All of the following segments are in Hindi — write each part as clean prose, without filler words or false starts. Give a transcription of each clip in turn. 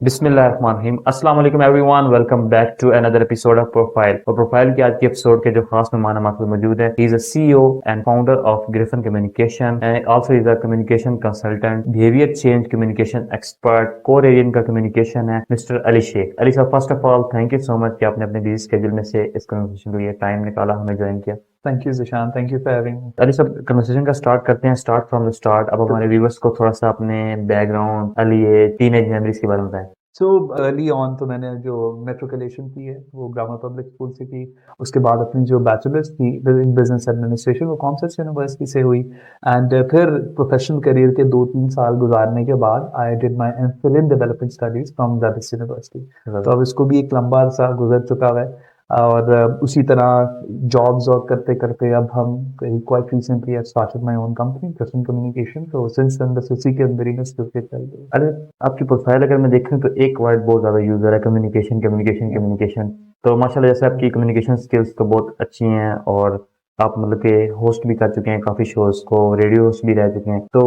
बिस्मिल्लाहिर्रहमानिर्रहीम। अस्सलाम वालेकुम everyone, welcome back to another episode of profile. और प्रोफाइल के आज के एपिसोड के जो खास मेहमान हमारे साथ मौजूद है, he is a CEO and founder of Griffin communication and also is a communication consultant, behaviour change communication expert, core area का कम्युनिकेशन है मिस्टर अली शेख। अली साहब, first of all thank you so much कि आपने अपने बिजी स्केड्यूल में से इस कन्वर्सेशन के लिए टाइम निकाला, हमें ज्वाइन किया। Thank you, Zishan. Thank you for having me. Ali साहब, कन्वर्सेशन का स्टार्ट करते हैं, स्टार्ट फ्रॉम द स्टार्ट। अब हमारे व्यूवर्स को थोड़ा सा अपने background, early age, teenage memories के बारे में बताएं। So early on तो मैंने जो मेट्रिकुलेशन की है वो ग्रामर पब्लिक स्कूल से की। उसके बाद अपनी जो बैचलर्स थी बिजनेस एडमिनिस्ट्रेशन वो कॉमर्स यूनिवर्सिटी से हुई। एंड फिर प्रोफेशनल करियर के 2-3 साल गुजारने के बाद I did my MPhil in development studies from that university. तो अब इसको भी एक लंबा सा गुजर चुका है। और उसी तरह जॉब्स और करते करते अब हम quite recently I started my own company Griffin communication. तो सिंस देन बस उसी के अंदर ही मैं स्किल चल रही है। अरे, आपकी प्रोफाइल अगर मैं देखूं तो एक वर्ड बहुत ज्यादा यूज हो रहा है, कम्युनिकेशन कम्युनिकेशन कम्युनिकेशन। तो माशाल्लाह, जैसे आपकी कम्युनिकेशन स्किल्स तो बहुत अच्छी हैं और आप मतलब के होस्ट भी कर चुके हैं काफी शोज को, रेडियो होस्ट भी रह चुके हैं। तो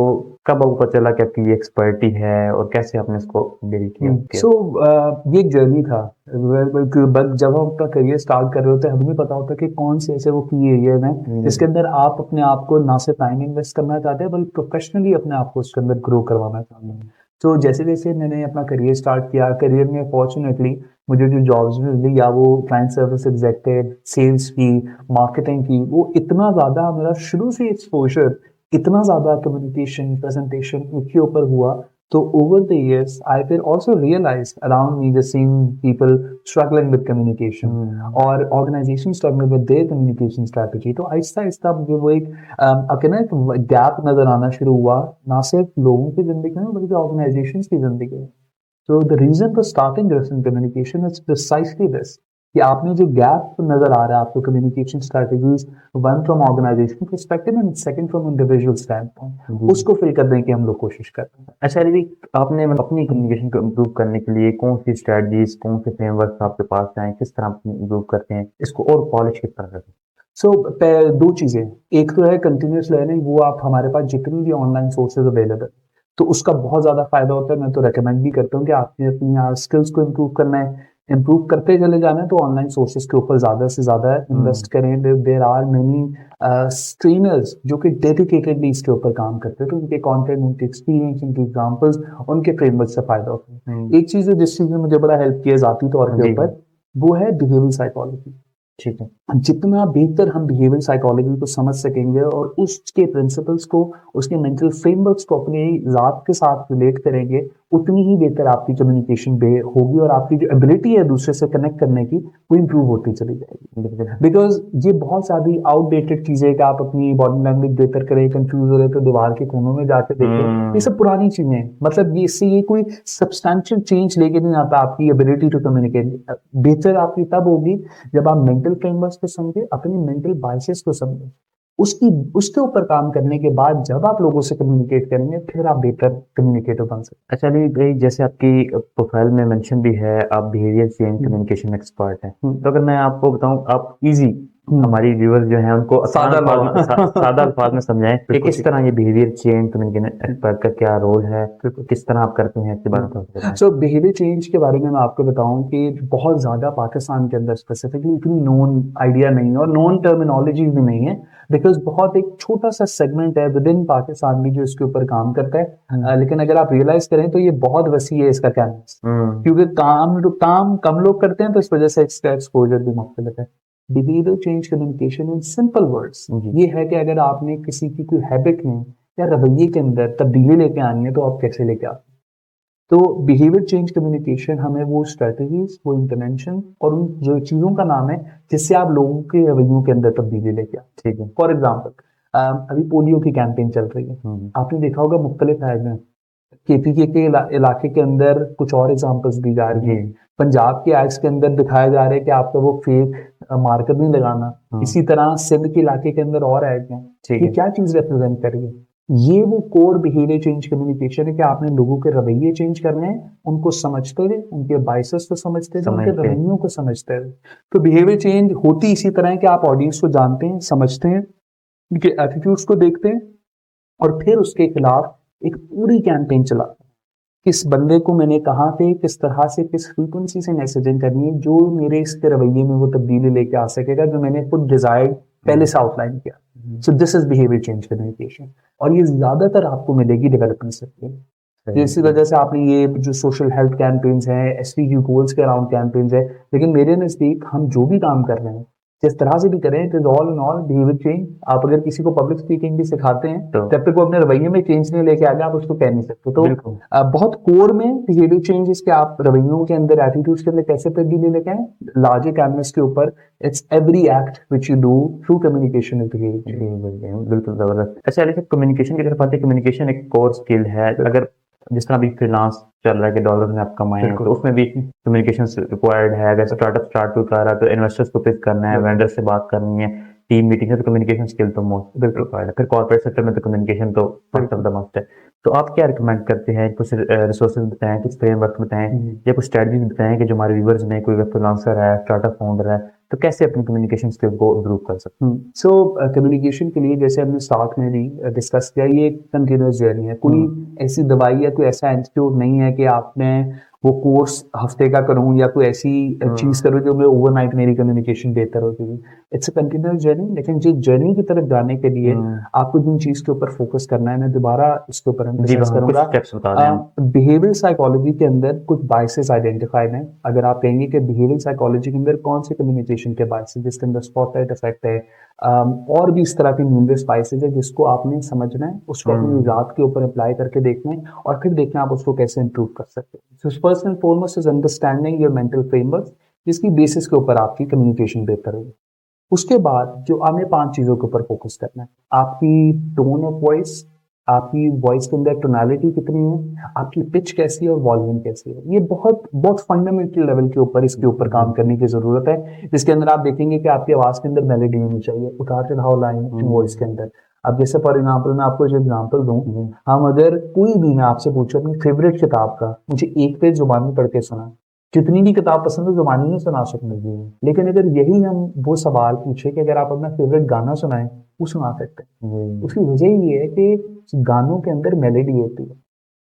कब आपको पता चला कि आपकी ये एक्सपर्टी है और कैसे आपने इसको बिल्ड किया? सो ये एक जर्नी था। बट जब हम अपना करियर स्टार्ट कर रहे होते हैं हमें नहीं पता होता कि कौन से ऐसे वो की एरियाज हैं जिसके अंदर आप अपने आप को ना सिर्फ टाइम इन्वेस्ट करना चाहते हैं बल्कि प्रोफेशनली अपने आप को उसके अंदर ग्रो करवाना चाहते हैं। तो जैसे जैसे मैंने अपना करियर स्टार्ट किया, करियर में फॉर्चुनेटली मुझे जो जॉब्स मिली या वो क्लाइंट सर्विस एग्जेक्टिव, सेल्स की, मार्केटिंग की, वो इतना ज़्यादा मेरा शुरू से एक्सपोजर इतना ज़्यादा कम्युनिकेशन प्रेजेंटेशन के ऊपर हुआ। तो over the years, I will also realized around me just seeing people struggling with communication और organizations struggling with their communication strategy। तो आहिस्ता आहिस्ता मुझे वो एक कहना एक गैप नजर आना शुरू हुआ, ना सिर्फ लोगों की जिंदगी में बल्कि ऑर्गेनाइजेशंस की जिंदगी में। So the reason for starting Griffin Communication is precisely this कि आपने जो गैप नजर आ रहा है आपको communication strategies, one from organisation perspective and second from individual standpoint, उसको फिल करने की हम लोग कोशिश करते हैं। अच्छा अली, आपने मतलब अपनी कम्युनिकेशन को इम्प्रूव करने के लिए कौन सी स्ट्रेटजीज, कौन से फ्रेमवर्क आपके पास हैं, किस तरह आप इम्प्रूव करते हैं, इसको और पॉलिश किस तरह करते हैं? सो दो चीजें, एक तो है कंटिन्यूस लर्निंग। वो आप हमारे पास जितनी भी ऑनलाइन सोर्सेज अवेलेबल तो उसका बहुत ज्यादा फायदा होता है। मैं तो रेकमेंड भी करता हूँ कि आपने अपनी यहाँ स्किल्स को इम्प्रूव करना है, इम्प्रूव करते चले जाना है, तो ऑनलाइन सोर्सेज के ऊपर ज्यादा से ज्यादा इन्वेस्ट करें। देयर आर मेनी ट्रेनर्स जो कि डेडिकेटेडली इसके ऊपर काम करते हैं, तो उनके कंटेंट, उनके एक्सपीरियंस, उनके एग्जांपल्स, उनके फ्रेमवर्क से फायदा होता है। एक चीज है जिस चीज ने मुझे बड़ा हेल्प किया जाती तौर के ऊपर, वो है बिहेवियर साइकोलॉजी। ठीक है। जितना बेहतर हम बिहेवियर साइकोलॉजी को समझ सकेंगे और उसके प्रिंसिपल्स को, उसके मेंटल फ्रेमवर्क्स को अपनी जात के साथ रिलेट करेंगे, उतनी ही बेहतर आपकी कम्युनिकेशन होगी और आपकी जो एबिलिटी है दूसरे से कनेक्ट करने की वो इंप्रूव होती चली जाएगी। बिकॉज ये बहुत सारी आउटडेटेड चीजें कि आप अपनी बॉडी लैंग्वेज बेहतर करें, कंफ्यूज हो रहे तो दीवार के कोनों में जाके देखें, ये सब पुरानी चीजें हैं। मतलब ये इससे ये कोई सब्सटैंशियल चेंज लेके नहीं आता आपकी एबिलिटी टू कम्युनिकेट। बेहतर आपकी तब होगी जब आप मेंटल फ्रेमवर्क को समझे, अपनी मेंटल बायसेस को समझे, उसके ऊपर काम करने के बाद जब आप लोगों से कम्युनिकेट करेंगे फिर आप बेहतर कम्युनिकेटर बन सकते अच्छा अली भाई, जैसे आपकी प्रोफाइल में मेंशन भी है आप बिहेवियर चेंज कम्युनिकेशन एक्सपर्ट हैं। तो अगर मैं आपको बताऊं, आप इजी हमारी व्यूअर्स जो हैं उनको सादा अल्फाज में समझाएं कि किस तरह ये बिहेवियर चेंज कम्युनिकेशन एक्सपर्ट का क्या रोल है, किस तरह आप करते हैं, इसके बारे में थोड़ा सा। सो बिहेवियर चेंज के बारे में मैं आपको बताऊं कि बहुत ज्यादा पाकिस्तान के अंदर स्पेसिफिकली इतनी नोन आइडिया नहीं है और नोन टर्मिनोलॉजी भी नहीं है, बिकॉज बहुत एक छोटा सा सेगमेंट है विद इन पाकिस्तान भी जो इसके ऊपर काम करता है। लेकिन अगर आप रियलाइज करें तो ये बहुत वसी है इसका कैनवस, क्योंकि काम कम लोग करते हैं तो इस वजह से इसका एक्सपोजर भी मुख्तलिफ है। Behaviour change communication in simple words ये है कि अगर आपने किसी की कोई हैबिट में या रवैये के अंदर तब्दीली लेके आनी है तो आप कैसे लेके आते हैं। तो बिहेवियर चेंज कम्युनिकेशन हमें वो स्ट्रेटजीज, वो इंटरवेंशन और उन जो चीजों का नाम है जिससे आप लोगों के रवैयों के अंदर तब्दीली लेके आते। ठीक है, फॉर एग्जाम्पल अभी पोलियो की कैंपेन चल रही है, आपने देखा होगा मुख्तलिफ है। केपीके के इलाके के अंदर कुछ और एग्जांपल्स दी जा रही है, पंजाब के एड्स के अंदर दिखाया जा रहा है कि आपका वो फेक मार्कर नहीं लगाना। इसी तरह सिंध के इलाके के अंदर और एड्स हैं। ये क्या चीज रिप्रेजेंट कर रही है? ये वो कोर बिहेवियर चेंज कम्युनिकेशन है कि आपने लोगों के रवैये चेंज करने हैं, उनको समझते हुए, उनके बाइसेस को समझते हुए, उनके रवैयों को समझते हुए। तो बिहेवियर चेंज होती इसी तरह है कि आप ऑडियंस को जानते हैं, समझते हैं, उनके एटीट्यूड्स को देखते हैं और फिर उसके खिलाफ एक पूरी कैंपेन चलाते हैं। किस बंदे को मैंने कहाँ पे किस तरह से किस फ्रीक्वेंसी से मैसेजिंग करनी है जो मेरे इसके रवैये में वो तब्दीली लेके आ सकेगा जो मैंने खुद डिजायर्ड पहले से आउटलाइन किया। सो this is behaviour change communication, और ये ज्यादातर आपको मिलेगी डेवलपमेंट सेक्टर में। तो इसी वजह से आपने ये जो सोशल हेल्थ कैंपेन्स हैं, एसडीजी गोल्स के अराउंड कैंपेन्स है, लेकिन मेरे नजदीक हम जो भी काम कर रहे हैं जिस तरह से भी करें, it is all in all behaviour change. आप अगर किसी को पब्लिक स्पीकिंग भी सिखाते हैं तो जब तक वो अपने रवैये में चेंज नहीं लेके आ गया आप उसको कह नहीं सकते। तो बिल्कुल बहुत कोर में बिहेवियर चेंजेस के आप रवैयों के अंदर एटीट्यूड्स के अंदर कैसे तब्दीली लेके आए, लार्जर कैनवस के ऊपर it's every act which you do through communication is behaviour change. बिल्कुल जबरदस्त। अच्छा लेकिन कम्युनिकेशन की तरफ आते हैं, कम्युनिकेशन एक कोर स्किल है। अगर जिस तरह अभी फ्रीलांस चल रहा है कि डॉलर में आप कमाएं, बिल्कुल। तो उसमें भी कम्युनिकेशन रिक्वायर्ड है। अगर स्टार्टअप स्टार्ट हो कर रहा है तो इन्वेस्टर्स को पिक करना है, बिल्कुल। वेंडर से बात करनी है, टीम मीटिंग है, तो कम्युनिकेशन स्किल तो मोस्ट बिल्कुल। रिक्वायर्ड है। फिर कॉर्पोरेट सेक्टर में तो कम्युनिकेशन तो फर्स्ट ऑफ द मस्ट है। तो आप क्या रिकमेंड करते हैं? कुछ रिसोर्सेज बताएं, कुछ फ्रेमवर्क बताएं या कुछ स्ट्रेटजीज बताएं कि जो हमारे व्यूअर्स में कोई फ्रीलांसर है, स्टार्टअप फाउंडर है, तो कैसे अपनी कम्युनिकेशन स्किल को इम्प्रूव कर सकते हैं? सो कम्युनिकेशन के लिए जैसे हमने स्टार्ट में भी डिस्कस किया, ये एक कंटिन्यूस जर्नी है। कोई ऐसी दवाई या कोई ऐसा इंस्टीट्यूट नहीं है कि आपने वो कोर्स हफ्ते का करूं या कोई ऐसी चीज करूं जो मैं ओवरनाइट मेरी कम्युनिकेशन बेहतर हो जाएगी। इट्स अ कंटिन्यूस जर्नी, लेकिन जिस जर्नी की तरफ जाने के लिए आपको जिन चीज के ऊपर फोकस करना है, मैं दोबारा इसके ऊपर जी डिस्कस हाँ, कुछ करूंगा। स्टेप्स बता दें हम। बिहेवियर साइकोलॉजी के अंदर कुछ बायसेस आइडेंटिफाइड हैं। अगर आप कहेंगे कि बिहेवियर साइकोलॉजी के अंदर कौन से कम्युनिकेशन के बायसेस, जिसके अंदर स्पॉटलाइट इफेक्ट है, और भी इस तरह के न्यूमरस बायसेस है जिसको आपने समझना है, उसको अपनी ज़ात के ऊपर अप्लाई करके देखना है और फिर देखना आप उसको कैसे इंप्रूव कर सकते हैं। So first and foremost is understanding your mental framework, जिसकी बेसिस के ऊपर आपकी कम्युनिकेशन बेहतर होगी। उसके बाद जो हमें 5 चीजों के ऊपर फोकस करना है, आपकी टोन ऑफ वॉइस, आपकी वॉइस के अंदर टोनालिटी कितनी है, आपकी पिच कैसी है और वॉल्यूम कैसी है। ये बहुत बहुत फंडामेंटल लेवल के ऊपर इसके ऊपर काम करने की जरूरत है, जिसके अंदर आप देखेंगे कि आपकी आवाज के अंदर मेलोडी होनी चाहिए, उतार चढ़ाव लाइन वॉइस के अंदर। अब जैसे फॉर एग्जाम्पल मैं आपको जो एग्जाम्पल दूं, हम अगर कोई भी मैं आपसे पूछूं अपनी फेवरेट किताब का, मुझे एक पेज जुबानी पढ़ के सुना, जितनी भी किताब पसंद है जुबानी में सुना सकते हैं। लेकिन अगर यही हम वो सवाल पूछे कि अगर आप अपना फेवरेट गाना सुनाएं, वो सुना सकते हैं। उसकी वजह ये है कि गानों के अंदर मेलोडी होती है,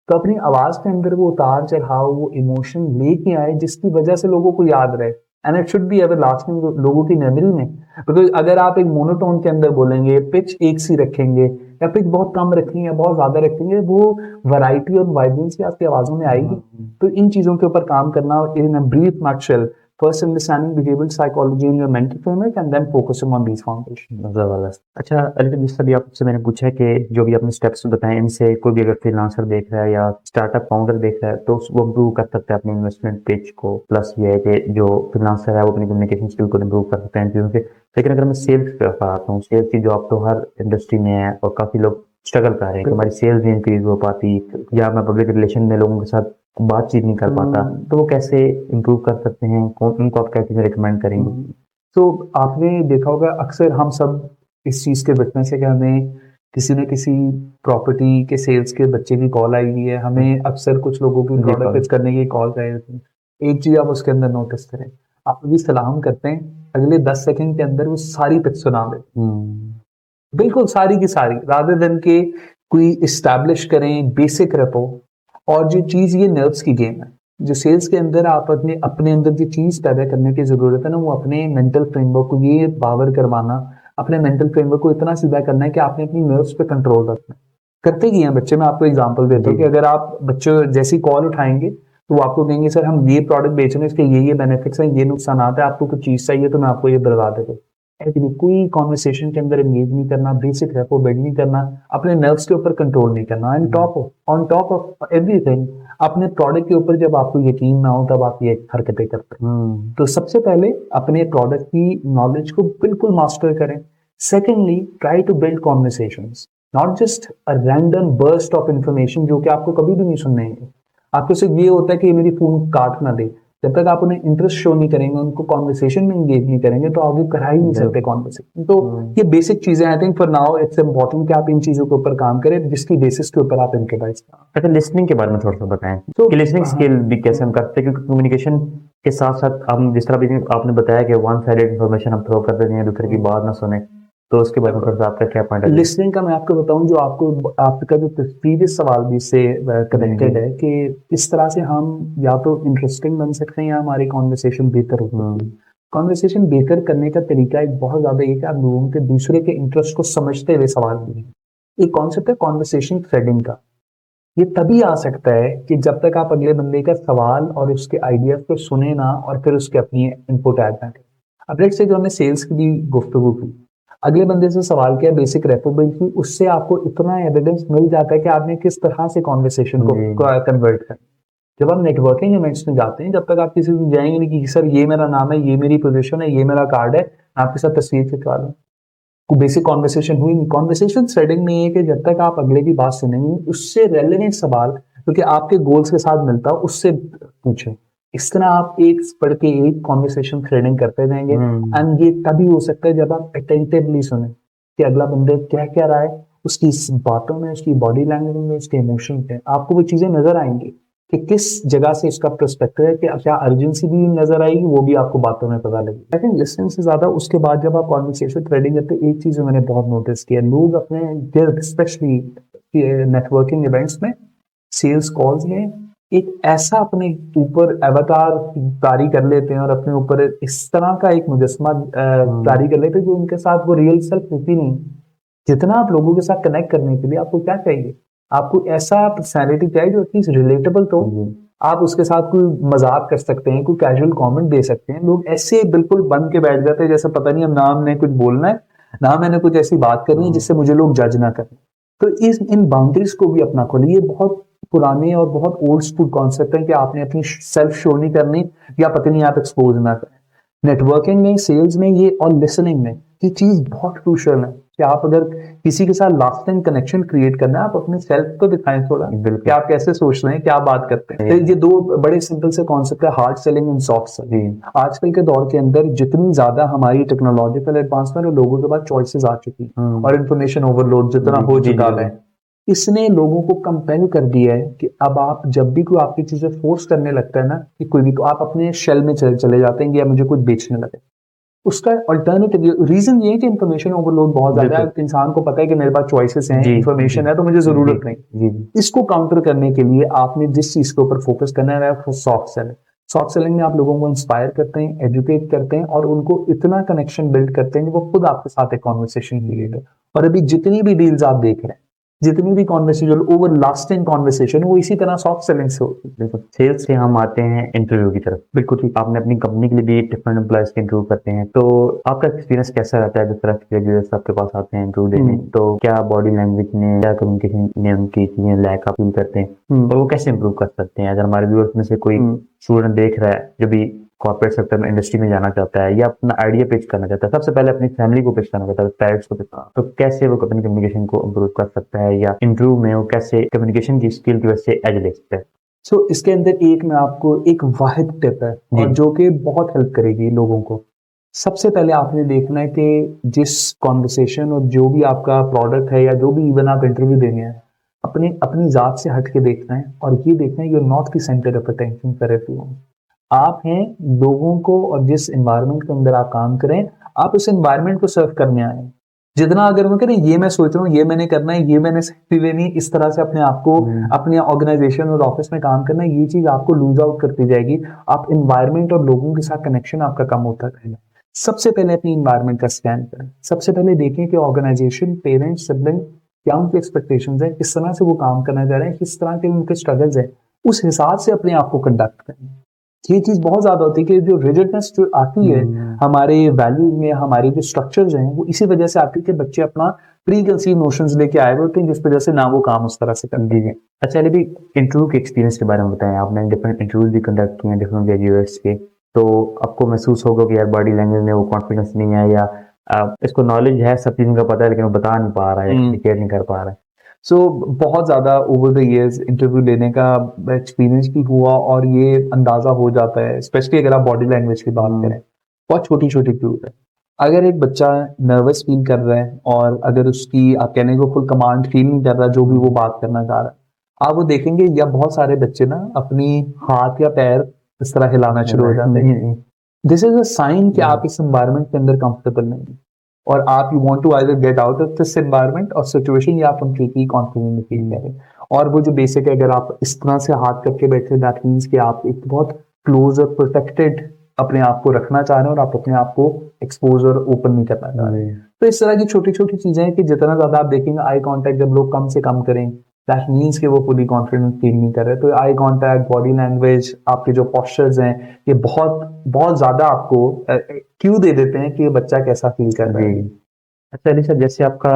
तो अपनी आवाज के अंदर वो उतार चढ़ाव, वो इमोशन लेके आए जिसकी वजह से लोगों को याद रहे, and it should be ever lasting लोगों की मेमोरी में। बिकॉज अगर आप एक मोनोटोन के अंदर बोलेंगे, पिच एक सी रखेंगे या पिच बहुत कम रखेंगे या बहुत ज्यादा रखेंगे, वो वैरायटी और वाइब्रेंसी आपकी आवाजों में आएगी। तो इन चीजों के ऊपर काम करना in a brief nutshell, first understanding behaviour psychology in your mental framework and then focusing on these foundation. जबरदस्त। अच्छा लेकिन जिस तरह आपसे मैंने पूछा कि जो भी आपने स्टेप्स बताए, इनसे कोई भी अगर फ्रीलांसर देख रहा है या स्टार्टअप फाउंडर देख रहा है तो वो इम्प्रूव कर सकता है अपनी इन्वेस्टमेंट पिच को। प्लस ये है कि जो फ्रीलांसर है वो अपनी कम्युनिकेशन स्किल को इम्प्रूव कर सकते हैं इन चीज़ों से। लेकिन अगर मैं सेल्स की तरफ आता हूँ, सेल्स की जॉब तो हर इंडस्ट्री में है और काफी लोग स्ट्रगल कर रहे हैं कि हमारी सेल्स नहीं इंक्रीज हो पाती, या मैं पब्लिक रिलेशन में लोगों के साथ बातचीत नहीं कर पाता, तो वो कैसे इम्प्रूव कर सकते हैं? उनको आप क्या चीजें रिकमेंड करेंगे? तो आपने देखा होगा अक्सर हम सब इस चीज के विटनेस है कि हमें किसी न किसी प्रॉपर्टी के सेल्स के बच्चे की कॉल आई हुई है, हमें अक्सर कुछ लोगों की प्रोडक्ट पिच करने की कॉल आई होती है। एक चीज आप उसके अंदर नोटिस करें, आप भी सलाम करते हैं, अगले 10 सेकंड के अंदर वो सारी पिच सुना दे, बिल्कुल सारी की सारी, रादर देन के कोई इस्टेब्लिश करें बेसिक रेपो। और जो चीज ये नर्व्स की गेम है, जो सेल्स के अंदर आप अपने अंदर जो चीज पैदा करने की जरूरत है ना, वो अपने मेंटल फ्रेमवर्क को ये पावर करवाना, अपने मेंटल फ्रेमवर्क को इतना सीधा करना है कि आपने अपनी नर्व्स पे कंट्रोल रखना है। करते ही हैं बच्चे, मैं आपको एग्जांपल देता हूँ कि अगर आप बच्चे जैसी कॉल उठाएंगे तो वो आपको कहेंगे सर हम ये प्रोडक्ट बेच रहे हैं, इसके ये बेनिफिट्स हैं, ये नुकसान आता है, आपको कुछ चीज चाहिए तो मैं आपको ये बता देता हूँ। कोई कॉन्वर्सेशन के अंदर एंगेज नहीं करना, बेसिक रेपो बिल्ड नहीं करना, अपने नर्व्स के ऊपर कंट्रोल नहीं करना, and on top of everything अपने प्रोडक्ट के ऊपर जब आपको यकीन ना हो तब आप ये हरकतें करते हैं। तो सबसे पहले अपने प्रोडक्ट की नॉलेज को बिल्कुल मास्टर करें। Secondly, try to build conversations, not just a random burst of information जो कि आपको कभी भी नहीं सुनने है। आपको सिर्फ ये होता है कि मेरी फोन काट ना दे, जब तक आप उन्हें इंटरेस्ट शो नहीं करेंगे, उनको कॉन्वर्सेशन में एंगेज नहीं करेंगे, तो आगे करा ही नहीं सकते कॉन्वर्सेशन। तो ये बेसिक चीजें, I think for now it's important कि आप इन चीजों के ऊपर काम करें जिसकी बेसिस के ऊपर आप इम्प्रोवाइज करें। अच्छा, लिसनिंग के बारे में थोड़ा सा बताएं कि लिसनिंग स्किल भी कैसे हम करते हैं, क्योंकि कम्युनिकेशन के साथ साथ हम जिस तरह भी आपने बताया कि वन साइडेड इन्फॉर्मेशन हम थ्रो कर देते हैं, दूसरे की बात ना सुने, तो उसके बारे में थोड़ा सा आपका क्या पॉइंट है? लिसनिंग का मैं आपको बताऊं, जो आपका जो प्रीवियस सवाल भी से कनेक्टेड है कि इस तरह से हम या तो इंटरेस्टिंग बन सकते हैं या हमारी कॉन्वर्सेशन बेहतर हो सकती है। कॉन्वर्सेशन बेहतर करने का तरीका एक बहुत ज्यादा ये कि आप लोगों के दूसरे के इंटरेस्ट को समझते हुए सवाल करें। एक कॉन्सेप्ट है कॉन्वर्सेशन थ्रेडिंग का। ये तभी आ सकता है कि जब तक आप अगले बंदे का सवाल और उसके आइडियाज को सुने ना और फिर उसके अपनी इनपुट ऐड ना करें। अब लेट्स से जो हमने सेल्स की भी गुफ्तगू की, अगले बंदे से सवाल किया, बेसिक रेपोबिल की, उससे आपको इतना एविडेंस मिल जाता है कि आपने किस तरह से कॉन्वर्सेशन को कन्वर्ट कर। जब आप नेटवर्किंग इवेंट्स में जाते हैं, जब तक आप किसी से जाएंगे नहीं कि सर ये मेरा नाम है, ये मेरी पोजीशन है, ये मेरा कार्ड है, आपके साथ तस्वीर खिंचवा लूं, बेसिक कॉन्वर्सेशन हुई नहीं। कॉन्वर्सेशन थ्रेडिंग में है कि जब तक आप अगले की बात सुनेंगे, उससे रेलेवेंट सवाल क्योंकि आपके गोल्स के साथ मिलता हो उससे पूछें। इस तरह आप एक पढ़ के एक कॉन्वर्सेशन थ्रेडिंग करते रहेंगे। एंड ये तभी हो सकता है जब आप अटेंटिवली सुने कि अगला बंदे क्या क्या रहा है, उसकी बातों में, उसकी बॉडी लैंग्वेज में, उसके इमोशन में आपको वो चीजें नजर आएंगी कि किस जगह से इसका पर्सपेक्टिव है, कि क्या अर्जेंसी भी नजर आएगी, वो भी आपको बातों में पता लगेगी। आई थिंक लिसनिंग से ज्यादा उसके बाद जब आप कॉन्वर्सेशन थ्रेडिंग करते हैं, एक चीज मैंने बहुत नोटिस किया, लोग अपने स्पेशली नेटवर्किंग इवेंट्स में, सेल्स कॉल्स में एक ऐसा अपने ऊपर अवतार तारी कर लेते हैं और अपने ऊपर इस तरह का एक मुजस्मा तारी कर लेते हैं जो उनके साथ वो रियल सेल्फ होती नहीं। जितना आप लोगों के साथ कनेक्ट करने के लिए आपको क्या चाहिए, आपको ऐसा पर्सनैलिटी चाहिए जो एटलीस्ट रिलेटेबल तो आप उसके साथ कोई मजाक कर सकते हैं, कोई कैजुअल कमेंट दे सकते हैं। लोग ऐसे बिल्कुल बन के बैठ जाते हैं जैसे पता नहीं अब नाम ने कुछ बोलना है, ना मैंने कुछ ऐसी बात करनी है जिससे मुझे लोग जज ना करें। तो इन बाउंड्रीज को भी अपना खोलिए। ये बहुत पुराने और बहुत ओल्ड स्कूल कॉन्सेप्ट है कि आपने अपनी सेल्फ शो नहीं करनी या पता नहीं आप एक्सपोज ना करें। नेटवर्किंग में, सेल्स में ये और लिसनिंग में ये चीज बहुत क्रूशियल है कि आप अगर किसी के साथ लास्टिंग कनेक्शन क्रिएट करना है, आप अपने सेल्फ को दिखाएं थोड़ा कि आप कैसे सोच रहे हैं, क्या बात करते हैं। तो ये दो बड़े सिंपल से कॉन्सेप्ट है, hard selling and soft selling. आजकल के दौर के अंदर जितनी ज्यादा हमारी टेक्नोलॉजिकल एडवांसमेंट और लोगों के पास चॉइसेस आ चुकी और इन्फॉर्मेशन ओवरलोड जितना हो चुका है, इसने लोगों को कंपेल कर दिया है कि अब आप जब भी कोई आपकी चीजें फोर्स करने लगता है ना, कि कोई भी, आप अपने शेल में चले जाते हैं कि या मुझे कुछ बेचने लगे। उसका अल्टरनेटिव रीजन ये है कि इन्फॉर्मेशन ओवरलोड बहुत ज्यादा है। इंसान को पता है कि मेरे पास चॉइसेस हैं, इन्फॉर्मेशन है, तो मुझे जरूरत नहीं। इसको काउंटर करने के लिए आपने जिस चीज के ऊपर फोकस करना है वो सॉफ्ट सेलिंग। सॉफ्ट सेलिंग में आप लोगों को इंस्पायर करते हैं, एजुकेट करते हैं और उनको इतना कनेक्शन बिल्ड करते हैं कि वो खुद आपके साथ एक कॉन्वर्सेशन क्रिएट हो। और अभी जितनी भी डील्स आप देख रहे हैं, जितनी भी कॉन्वर्सेशन, ओवर लास्टिंग कॉन्वर्सेशन, वो इसी तरह सॉफ्ट सेलिंग से होती है। बिल्कुल। सेल्स से हम आते हैं इंटरव्यू की तरफ। बिल्कुल ठीक, आपने अपनी कंपनी के लिए भी डिफरेंट एम्प्लॉयज के इंटरव्यू करते हैं, तो आपका एक्सपीरियंस कैसा रहता है जिस तरह के ग्रेजुएट्स आपके पास आते हैं इंटरव्यू देने? तो क्या बॉडी लैंग्वेज में, क्या कम्युनिकेशन में उनकी चीजें लैक आप फील करते हैं और वो कैसे इंप्रूव कर सकते हैं? अगर हमारे व्यूअर्स में से कोई स्टूडेंट देख रहा है जो भी कॉर्पोरेट सेक्टर में, इंडस्ट्री में जाना चाहता है या अपना आइडिया पिच करना चाहता है, सबसे पहले अपनी फैमिली को पिच करना चाहता है, पेरेंट्स को पिच, तो कैसे वो अपनी कम्युनिकेशन को इम्प्रूव कर सकता है या इंटरव्यू में वो कैसे कम्युनिकेशन की स्किल की वजह से एज ले सकता है? सो इसके अंदर एक मैं आपको एक वाहिद टिप है और जो कि बहुत हेल्प करेगी लोगों को। सबसे पहले आपने देखना है कि जिस कॉन्वर्सेशन और जो भी आपका प्रोडक्ट है या जो भी इवन आप इंटरव्यू देंगे हैं, अपनी जात से हट के देखना है और ये देखना है you are not the centre of attention for everyone. आप हैं लोगों को, और जिस एनवायरनमेंट के अंदर आप काम करें, आप उस एनवायरनमेंट को सर्व करने आए हैं। जितना अगर मैं करें ये मैं सोच रहा हूँ, ये मैंने करना है, ये मैंने सेफ्टी लेनी है, इस तरह से अपने आप को अपने ऑर्गेनाइजेशन और ऑफिस में काम करना है, ये चीज आपको लूज आउट करती जाएगी। आप एनवायरनमेंट और लोगों के साथ कनेक्शन आपका कम होता रहेगा। सबसे पहले अपनी एनवायरनमेंट का स्कैन करें। सबसे पहले देखें कि ऑर्गेनाइजेशन, पेरेंट्स, सिबलिंग, क्या उनके एक्सपेक्टेशंस है, किस तरह से वो काम करना चाह रहे हैं, किस तरह के उनके स्ट्रगल्स है, उस हिसाब से अपने आप को कंडक्ट करें। ये चीज बहुत ज्यादा होती है कि जो रिजिडनेस जो आती है हमारे वैल्यूज में, हमारे जो स्ट्रक्चर्स हैं, वो इसी वजह से आती है कि बच्चे अपना प्री कंसीव नोशंस लेके आए हुए होते हैं, जिस वजह से ना वो काम उस तरह से करते हैं। अच्छा, अभी इंटरव्यू के एक्सपीरियंस के बारे में बताएं। आपने डिफरेंट इंटरव्यूज भी कंडक्ट किए हैं डिफरेंट ग्रेजुएट्स के, तो आपको महसूस होगा कि यार बॉडी लैंग्वेज में वो कॉन्फिडेंस नहीं है या इसको नॉलेज है, सब चीज़ों का पता है, लेकिन वो बता नहीं पा रहा है, एक्सप्लिकेट नहीं कर पा रहा है। सो बहुत ज़्यादा ओवर द इयर्स इंटरव्यू लेने का एक्सपीरियंस भी हुआ और ये अंदाज़ा हो जाता है, स्पेशली अगर आप बॉडी लैंग्वेज की बात करें। बहुत छोटी छोटी क्लू है। अगर एक बच्चा नर्वस फील कर रहा है और अगर उसकी, आप कहने को फुल कमांड फील नहीं कर रहा जो भी वो बात करना चाह रहा है, आप वो देखेंगे या बहुत सारे बच्चे ना अपनी हाथ या पैर इस तरह हिलाना शुरू हो जाते हैं। दिस इज अ साइन कि आप इस एनवायरनमेंट के अंदर कंफर्टेबल नहीं है। और आप you want to either get out of this environment और सिचुएशन, या आप कंप्लीटली कॉन्फिडेंट फील करें। और वो जो बेसिक है, अगर आप इस तरह से हाथ करके बैठे, दैट मीन्स कि आप एक बहुत क्लोज और प्रोटेक्टेड अपने आप को रखना चाह रहे हैं और आप अपने आप को एक्सपोज और ओपन नहीं करना चाह रहे हैं। तो इस तरह की छोटी छोटी चीजें हैं कि जितना ज्यादा आप देखेंगे आई कांटेक्ट जब लोग कम से कम करें, दैट मीन्स कि वो फुली कॉन्फिडेंट फील नहीं कर रहे। तो आई कांटेक्ट, बॉडी लैंग्वेज, आपके जो पोस्चर्स हैं, ये बहुत बहुत ज्यादा आपको क्यू दे देते हैं कि ये बच्चा कैसा फील कर रहा है। अच्छा अली सर, जैसे आपका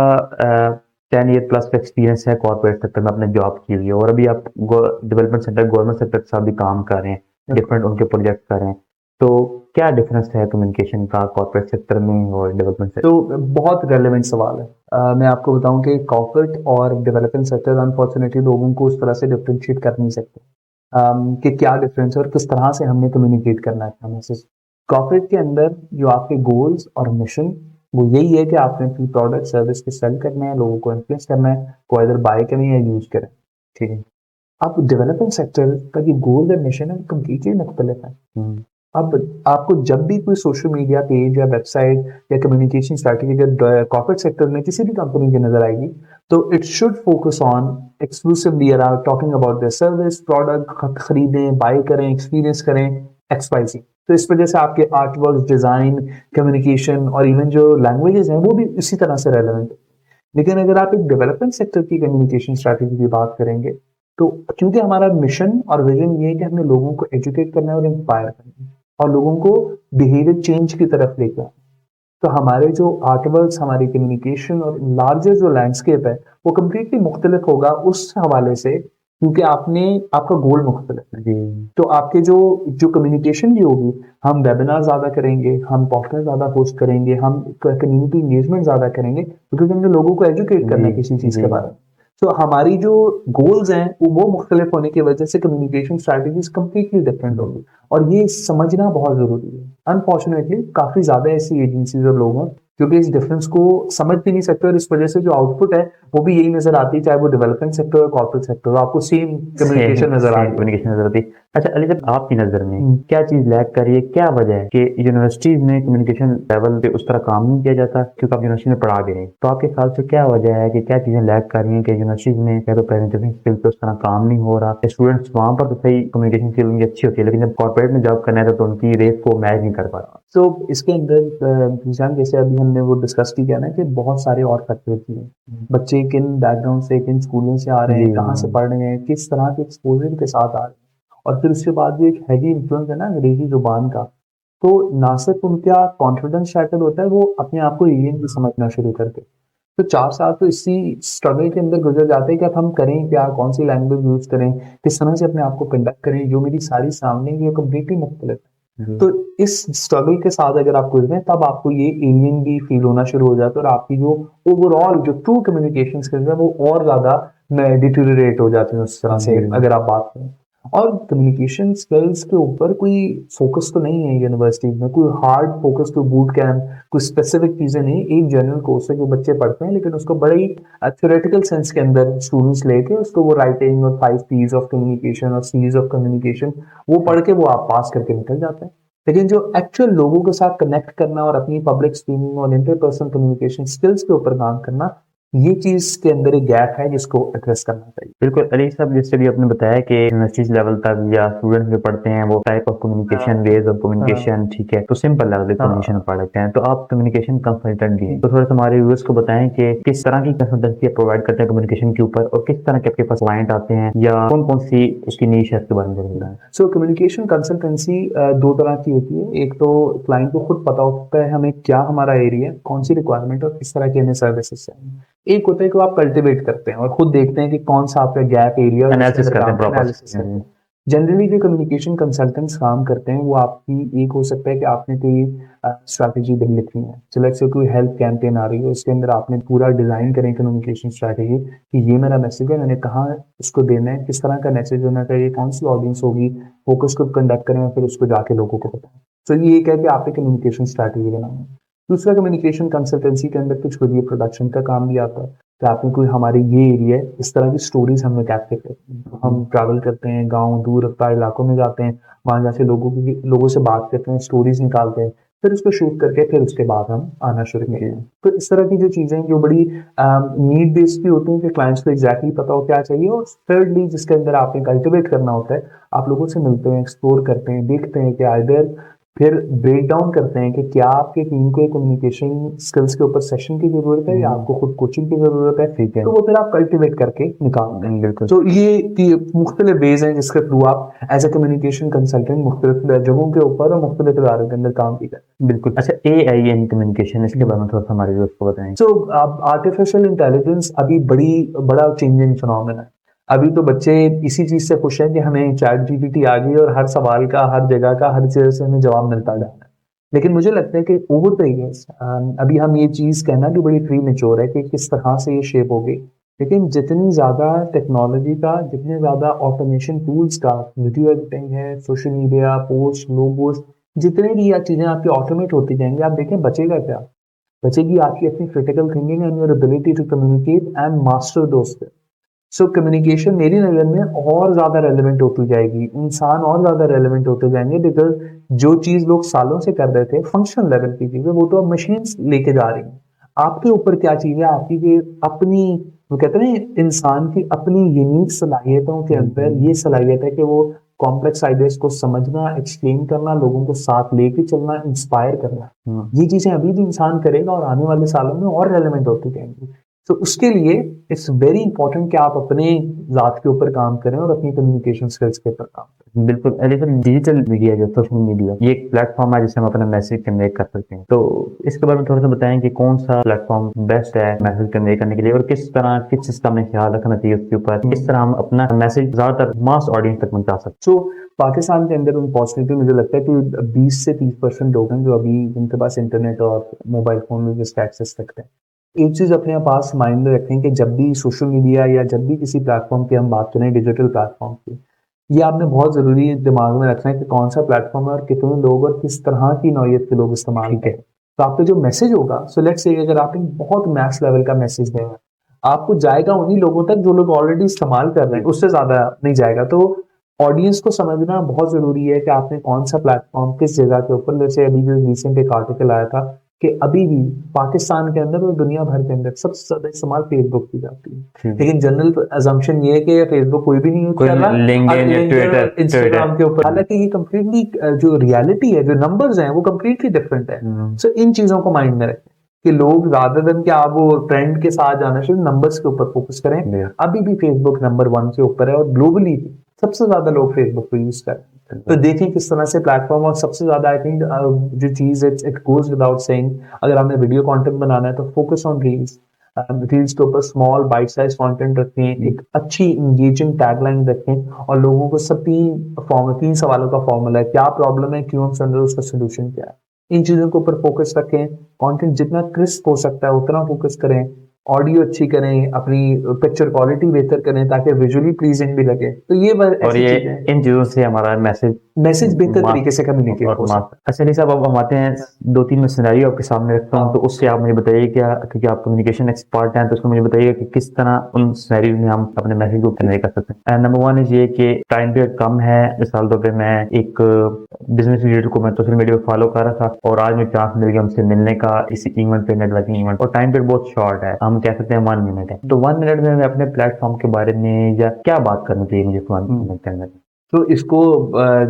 10 ईयर प्लस का एक्सपीरियंस है कॉर्पोरेट सेक्टर में, आपने जॉब की हुई है और अभी आप डेवलपमेंट सेक्टर, गवर्नमेंट सेक्टर के साथ भी काम कर रहे हैं, डिफरेंट उनके प्रोजेक्ट कर रहे हैं, तो क्या डिफरेंस है कम्युनिकेशन का कॉर्पोरेट सेक्टर में और डेवलपमेंट सेक्टर? तो बहुत रेलेवेंट सवाल है। मैं आपको बताऊं कि कॉर्पोरेट और डेवलपमेंट सेक्टर अनफॉर्चुनेटली लोगों को उस तरह से डिफ्रेंशिएट कर नहीं सकते कि क्या डिफरेंस है और किस तरह से हमने कम्युनिकेट करना है मैसेज। कॉर्पोरेट के अंदर जो आपके गोल्स और मिशन, वो यही है कि आपने अपनी प्रोडक्ट सर्विस के सेल करना है, लोगों को इन्फ्लुएंस करना है, को इधर बाय करें या यूज करें। ठीक है। अब डेवलपमेंट सेक्टर का जो गोल और मिशन है कम्प्लीटली मुख्तलिफ है। अब आपको जब भी कोई सोशल मीडिया पेज या वेबसाइट या कम्युनिकेशन स्ट्रैटेजी जब कॉर्पोरेट सेक्टर में किसी भी कंपनी की नजर आएगी, तो it should focus on exclusively around talking about their service, product खरीदें, बाय करें, एक्सपीरियंस करें, XYZ। तो इस वजह से आपके आर्ट वर्क, डिजाइन, कम्युनिकेशन और इवन जो लैंग्वेजेस हैं वो भी इसी तरह से रेलेवेंट है। लेकिन अगर आप एक डेवलपमेंट सेक्टर की कम्युनिकेशन स्ट्रैटेजी की बात करेंगे, तो क्योंकि हमारा मिशन और विजन ये है कि हमने लोगों को एजुकेट करना है और इंस्पायर करना है और लोगों को बिहेवियर चेंज की तरफ लेकर आना है, तो हमारे जो आर्टवर्क्स, हमारी कम्युनिकेशन और लार्जर जो लैंडस्केप है वो कम्प्लीटली मुख्तलिफ होगा उस हवाले से, क्योंकि आपका गोल मुख्तलिफ है। तो आपके जो जो कम्युनिकेशन भी होगी, हम वेबिनार ज्यादा करेंगे, हम पॉडकास्ट ज्यादा होस्ट करेंगे, हम कम्युनिटी इंगेजमेंट ज्यादा करेंगे, क्योंकि हमने लोगों को एजुकेट करना है किसी चीज के बारे में। तो हमारी जो गोल्स हैं वो मुख्तलिफ होने की वजह से कम्युनिकेशन स्ट्रैटेजीज कम्प्लीटली डिफरेंट होगी, और ये समझना बहुत जरूरी है। अनफॉर्चुनेटली काफी ज्यादा ऐसी एजेंसीज और लोग हैं जो कि इस डिफरेंस को समझ भी नहीं सकते, और इस वजह से जो आउटपुट है वो भी यही नजर आती है, चाहे वो डेवलपमेंट सेक्टर और कॉर्पोरेट सेक्टर हो, आपको सेम कम्युनिकेशन नजर आ रही है। कम्युनिकेशन नजर आती है। अच्छा अली सर, आपकी नजर में क्या चीज लैग कर रही है, क्या वजह है कि यूनिवर्सिटीज में कम्युनिकेशन लेवल पे उस तरह काम नहीं किया जाता, क्योंकि आप यूनिवर्सिटी में पढ़ा गए हैं, तो आपके ख्याल से क्या वजह है कि क्या चीजें लैग कर रही हैं कि यूनिवर्सिटीज में या तो प्रेजेंटेशन स्किल पे उस तरह काम नहीं हो रहा, स्टूडेंट्स वहां पर तो सही कम्युनिकेशन स्किल उनकी अच्छी होती है, लेकिन जब कॉर्पोरेट में जॉब करना है तो उनकी रेस को मैच नहीं कर पा रहा। तो इसके अंदर निशान, जैसे अभी हमने वो डिस्कस भी किया ना कि बहुत सारे और फैक्टर भी हैं। बच्चे किन बैकग्राउंड से, किन स्कूलों से आ रहे हैं, कहाँ से पढ़ रहे हैं, किस तरह के एक्सपोजर के साथ आ रहे हैं, और फिर उसके बाद भी एक हैवी इन्फ्लुएंस है ना अंग्रेजी जुबान का। तो ना सिर्फ उनका कॉन्फिडेंस शैटल होता है, वो अपने आप को एलियन भी समझना शुरू करते हैं। तो 4 साल तो इसी स्ट्रगल के अंदर गुजर जाते हैं कि अब हम करें क्या, कौन सी लैंग्वेज यूज करें, किस तरह से अपने आप को कंडक्ट करें, जो मेरी सारी सामने ये कम्प्लीटली मुख्तलिफ है। तो इस स्ट्रगल के साथ अगर आप गुजरे, तब आपको ये एलियन भी फील होना शुरू हो जाता है, और आपकी जो ओवरऑल जो ट्रू कम्युनिकेशन स्किल्स है वो और ज्यादा डिटेरियोरेट हो जाते हैं उस तरह से, अगर आप बात करें। और कम्युनिकेशन स्किल्स के ऊपर कोई फोकस तो नहीं है यूनिवर्सिटी में, कोई हार्ड फोकस, कोई बूट कैंप, कोई स्पेसिफिक चीजें नहीं। एक जनरल कोर्स है जो बच्चे पढ़ते हैं, लेकिन उसको बड़े ही थ्योरेटिकल सेंस के अंदर स्टूडेंट्स लेके उसको वो राइटिंग और 5 P's ऑफ कम्युनिकेशन और सीरीज ऑफ कम्युनिकेशन वो पढ़ के वो आप पास करके निकल जाते हैं। लेकिन जो एक्चुअल लोगों के साथ कनेक्ट करना और अपनी पब्लिक स्पीकिंग और इंटरपर्सनल कम्युनिकेशन स्किल्स के ऊपर काम करना, ये चीज के अंदर एक गैप है जिसको एड्रेस करना चाहिए। बिल्कुल अली साहब, जैसे भी आपने बताया कि यूनिवर्सिटी लेवल तक या स्टूडेंट्स जो पढ़ते हैं वो type of communication, ways of communication, ठीक है, तो सिंपल लेवल पे कम्युनिकेशन पढ़ लेते हैं, तो आप कम्युनिकेशन कंसल्टेंट भी हैं, तो थोड़ा सा हमारे व्यूअर्स को बताएं कि किस तरह की कंसल्टेंसी प्रोवाइड करते हैं कम्युनिकेशन के ऊपर, और किस तरह के आपके पास क्लाइंट आते हैं, या कौन कौन सी उसकी नीश है, इसके बारे में बताएं। सो कम्युनिकेशन कंसल्टेंसी दो तरह की होती है। एक तो क्लाइंट को खुद पता होता है हमें क्या हमारा एरिया, कौन सी रिक्वायरमेंट और किस तरह की हमें सर्विसेज चाहिए। एक होता है कि आप कल्टिवेट करते हैं और खुद देखते हैं कि कौन सा आपका गैप एरिया, एनालिसिस करते हैं प्रॉपर। जनरली जो कम्युनिकेशन कंसल्टेंट्स काम करते हैं वो आपकी, एक हो सकता है कि आपने कोई स्ट्रैटेजी लिखनी है, so let's say कोई हेल्थ कैंपेन आ रही है, उसके अंदर आपने पूरा डिजाइन करें कम्युनिकेशन स्ट्रैटेजी कि ये मेरा मैसेज है, मैंने कहाँ उसको देना है, किस तरह का मैसेज होना चाहिए, कौन सी ऑडियंस होगी, फोकस ग्रुप कंडक्ट करें और फिर उसको जाके लोगों को बताएं। तो ये एक है कि आपने कम्युनिकेशन स्ट्रैटेजी बनाना है। दूसरा, कम्युनिकेशन कंसल्टेंसी के अंदर कुछ वीडियो प्रोडक्शन का काम भी आता है, तो आपने कोई हमारे ये एरिया है, इस तरह की स्टोरीज हमने कैप्चर करते हैं, हम ट्रैवल करते हैं, गांव दूर रफ्तार इलाकों में जाते हैं, वहां जाके लोगों से बात करते हैं, स्टोरीज निकालते हैं, फिर उसको शूट करके फिर उसके बाद हम आना शुरू करें। तो इस तरह की जो चीज़ें जो बड़ी नीड बेस्ड भी होती हैं कि क्लाइंट्स को एग्जैक्टली पता हो क्या चाहिए, और थर्डली जिसके अंदर आपने कल्टिवेट करना होता है, आप लोगों से मिलते हैं, एक्सप्लोर करते हैं, देखते हैं कि आइदर फिर ब्रेक डाउन करते हैं कि क्या आपके टीम को कम्युनिकेशन स्किल्स के ऊपर सेशन की जरूरत है या आपको खुद कोचिंग की जरूरत है, ठीक है। तो वो फिर आप कल्टिवेट करके निकालते हैं। बिल्कुल। तो ये मुख्तलिफ वेज हैं जिसके थ्रू आप एज ए कम्युनिकेशन कंसल्टेंट मुख्तलिफ जगहों के ऊपर और मुख्तलिफ इदारों के अंदर काम भी करते हैं। बिल्कुल। अच्छा, AI इन कम्युनिकेशन, इसके बारे में थोड़ा सा हमारे दोस्त को बताएं। सो आर्टिफिशियल इंटेलिजेंस अभी बड़ा चेंजिंग फिनोमेना है। अभी तो बच्चे इसी चीज से खुश हैं कि हमें चैट जीपीटी आ गई और हर सवाल का, हर जगह का, हर चीज से हमें जवाब मिलता जा रहा है। लेकिन मुझे लगता है कि ओवर द ईयर्स अभी हम ये चीज कहना भी बड़ी प्री मेच्योर है कि किस तरह से ये शेप होगी। लेकिन जितनी ज्यादा टेक्नोलॉजी का, जितने ज्यादा ऑटोमेशन टूल्स का, वीडियो एडिटिंग है, सोशल मीडिया पोस्ट, लोगोस, जितने भी ये चीजें आपकी ऑटोमेट होती जाएंगी, आप देखें बचेगा क्या? बचेगी आपकी अपनी critical thinking and your ability to communicate and master those skills. So communication मेरी नज़र में और ज़्यादा रेलिवेंट होती जाएगी, इंसान और ज़्यादा रेलिवेंट होते जाएंगे, बिकॉज जो चीज़ लोग सालों से कर रहे थे फंक्शनल लेवल की चीज़ें, वो तो अब मशीन्स लेके जा रही हैं। आपके ऊपर क्या चीज़ है, आपकी कि अपनी, वो कहते हैं इंसान की अपनी यूनिक सलाहियतों के अंदर ये सलाहियत है कि वो कॉम्प्लेक्स आइडियाज को समझना, एक्सप्लेन करना, लोगों को साथ लेके चलना, इंस्पायर करना। ये चीज़ें अभी भी इंसान करेगा और आने वाले सालों में और रेलिवेंट होती जाएंगी। तो उसके लिए इट्स वेरी इंपॉर्टेंट कि आप अपने जात के ऊपर काम करें और अपनी कम्युनिकेशन स्किल्स के ऊपर काम करें। बिल्कुल। लेकिन डिजिटल मीडिया, जो सोशल मीडिया, ये एक प्लेटफॉर्म है जिससे हम अपना मैसेज कन्वे कर सकते हैं। तो इसके बारे में थोड़ा सा बताएं कि कौन सा प्लेटफॉर्म बेस्ट है मैसेज कन्वे करने के लिए, और किस तरह, किस चीज का हमें ख्याल रखना चाहिए उसके ऊपर, किस तरह हम अपना मैसेज ज्यादातर मास ऑडियंस तक पहुंचा सकते सो पाकिस्तान के अंदर अनफॉर्चुनेटली मुझे लगता है कि 20 से 30% लोग हैं जो अभी उनके पास इंटरनेट और मोबाइल फोन में जिसका एक्सेस रखते हैं। एक चीज अपने पास माइंड में रखें कि जब भी सोशल मीडिया या जब भी किसी प्लेटफॉर्म की हम बात करें, डिजिटल प्लेटफॉर्म की, ये आपने बहुत जरूरी दिमाग में रखना है कि कौन सा प्लेटफॉर्म है और कितने लोग और किस तरह की नौयत के लोग इस्तेमाल करें। तो आपका जो मैसेज होगा, सो लेट्स से अगर आप एक बहुत मैक्स लेवल का मैसेज दें, आपको जाएगा उन्हीं लोगों तक जो लोग ऑलरेडी इस्तेमाल कर रहे हैं, उससे ज्यादा नहीं जाएगा। तो ऑडियंस को समझना बहुत जरूरी है कि आपने कौन सा प्लेटफॉर्म किस जगह के ऊपर, जैसे अभी जो रिसेंट एक आर्टिकल आया था कि अभी भी पाकिस्तान के अंदर और दुनिया भर के अंदर सबसे ज्यादा इस्तेमाल फेसबुक की जाती है। लेकिन जनरल अजम्पशन ये है कि फेसबुक कोई भी नहीं यूज कर रहा, LinkedIn या Twitter, इंस्टाग्राम के ऊपर। हालांकि ये कम्प्लीटली जो रियलिटी है, जो नंबर्स हैं, वो कम्प्लीटली डिफरेंट है। सो इन चीजों को माइंड में रखें कि लोग ज्यादा दिन के आप वो ट्रेंड के साथ जाना चाहिए, नंबर्स के ऊपर फोकस करें। अभी भी फेसबुक नंबर 1 के ऊपर है और ग्लोबली सबसे ज्यादा लोग फेसबुक को यूज कर रहे हैं। तो देखें किस तरह से प्लेटफॉर्म, और सबसे ज्यादा आई थिंक जो चीज इट गोज विदाउट सेइंग, अगर आपने वीडियो कंटेंट बनाना है तो फोकस ऑन रील्स। रील्स के ऊपर स्मॉल बाइट साइज कंटेंट रखें, एक अच्छी इंगेजिंग टैगलाइन रखें, और लोगों को सब तीन सवालों का फॉर्मूला है, क्या प्रॉब्लम है, क्यों हम सुन रहे हैं, उसका सोल्यूशन क्या है। इन चीजों के ऊपर फोकस रखें। कंटेंट जितना क्रिस्प हो सकता है उतना फोकस करें। ऑडियो अच्छी करें, अपनी पिक्चर क्वालिटी बेहतर करें ताकि विजुअली प्लीजिंग भी लगे। तो ये और ये इन चीजों से हमारा मैसेज बेहतर तरीके से कम्युनिकेट हो सकता है। अच्छा नहीं साहब, अब हम आते हैं 2-3 मैं सिनेरियो आपके सामने रखता हूँ, तो उससे आप मुझे बताइए, क्या क्योंकि आप कम्युनिकेशन एक्सपर्ट हैं, तो उसको मुझे बताइए कि किस तरह उन सिनेरियो में हम अपने मैसेज को कन्वे कर सकते हैं। नंबर 1 इज ये कि टाइम पीरियड कम है। मिसाल तौर पे मैं एक बिजनेस लीडर को मैं सोशल मीडिया पे फॉलो कर रहा था और आज मुझे चांस मिल गया उनसे मिलने का इसी इवेंट पे, नेटवर्किंग इवेंट, और टाइम पीरियड बहुत शॉर्ट है, हम कह सकते हैं 1 मिनट है। तो 1 मिनट में मैं अपने प्लेटफॉर्म के बारे में या क्या बात करनी चाहिए मुझे 1 मिनट के अंदर? तो इसको